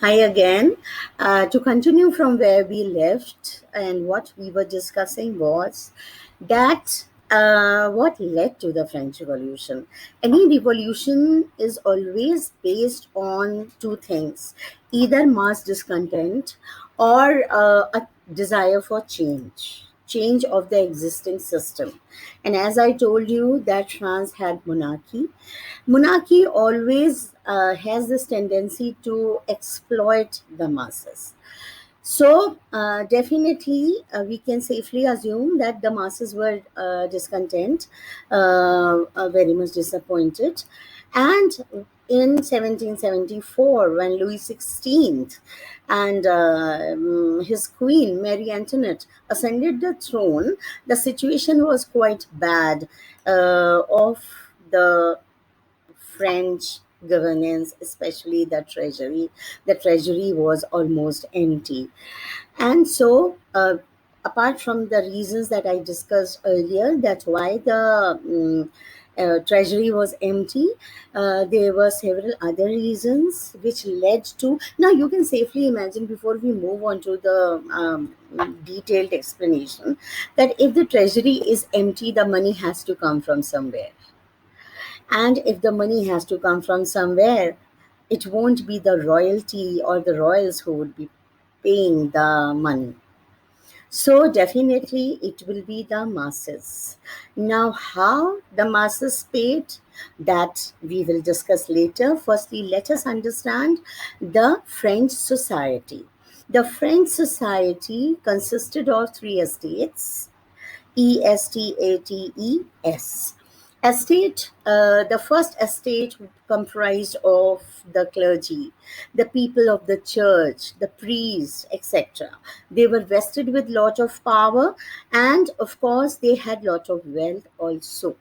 Hi again. To continue from where we left, and what we were discussing was that what led to the French Revolution. Any revolution is always based on two things, either mass discontent or a desire for change of the existing system. And as I told you, that France had monarchy always has this tendency to exploit the masses. So, definitely, we can safely assume that the masses were discontent, very much disappointed. And in 1774, when Louis XVI and his queen, Mary Antoinette, ascended the throne, the situation was quite bad of the French governance, especially the treasury. The treasury was almost empty. And so, apart from the reasons that I discussed earlier, that's why the treasury was empty, there were several other reasons which led to. Now, you can safely imagine, before we move on to the detailed explanation, that if the treasury is empty, the money has to come from somewhere. And if the money has to come from somewhere, it won't be the royalty or the royals who would be paying the money. So definitely it will be the masses. Now, how the masses paid, that we will discuss later. Firstly, let us understand the French society. The French society consisted of three estates: Estates. Estate, the first estate comprised of the clergy, the people of the church, the priests, etc. They were vested with lot of power, and of course they had lot of wealth also.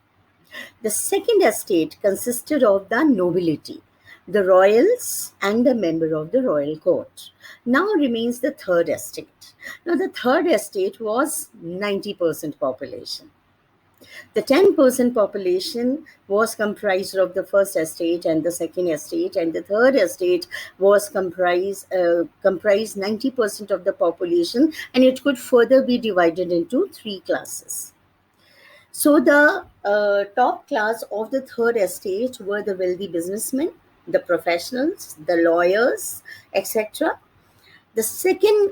The second estate consisted of the nobility, the royals, and the member of the royal court. Now remains the third estate. Now, the third estate was 90% population. The 10% population was comprised of the first estate and the second estate, and the third estate was comprised 90% of the population, and it could further be divided into three classes. So the top class of the third estate were the wealthy businessmen, the professionals, the lawyers, etc. The second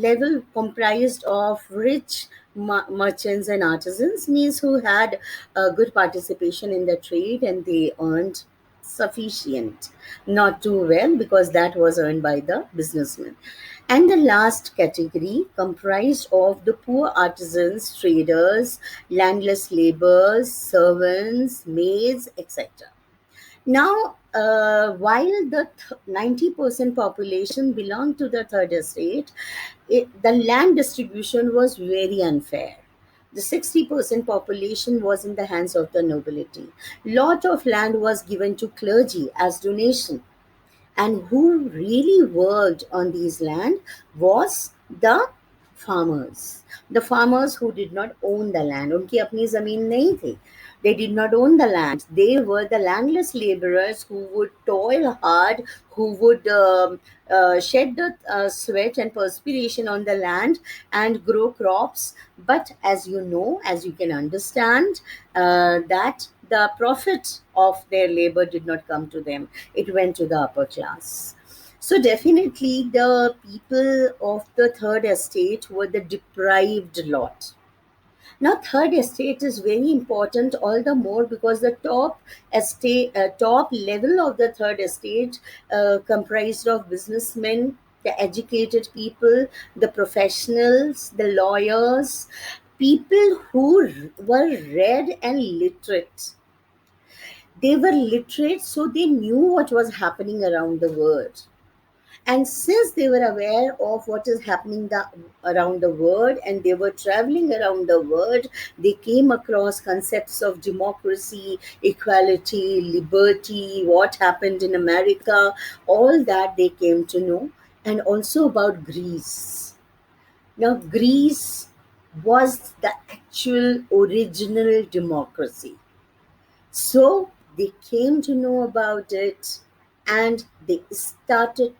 level comprised of rich merchants and artisans, means who had a good participation in the trade and they earned sufficient, not too well, because that was earned by the businessmen. And the last category comprised of the poor artisans, traders, landless laborers, servants, maids, etc. Now, while the 90% population belonged to the third estate, the land distribution was very unfair. The 60% population was in the hands of the nobility. Lot of land was given to clergy as donation. And who really worked on these land was the farmers. The farmers who did not own the land. उनकी अपनी ज़मीन नहीं थी. They did not own the land. They were the landless laborers who would toil hard, who would shed the sweat and perspiration on the land and grow crops. But as you know, as you can understand, that the profit of their labor did not come to them. It went to the upper class. So definitely the people of the third estate were the deprived lot. Now, third estate is very important, all the more because the top level of the third estate comprised of businessmen, the educated people, the professionals, the lawyers, people who were read and literate. They were literate, so they knew what was happening around the world. And since they were aware of what is happening around the world, and they were traveling around the world, they came across concepts of democracy, equality, liberty, what happened in America, all that they came to know, and also about Greece. Now, Greece was the actual original democracy. So they came to know about it, and they started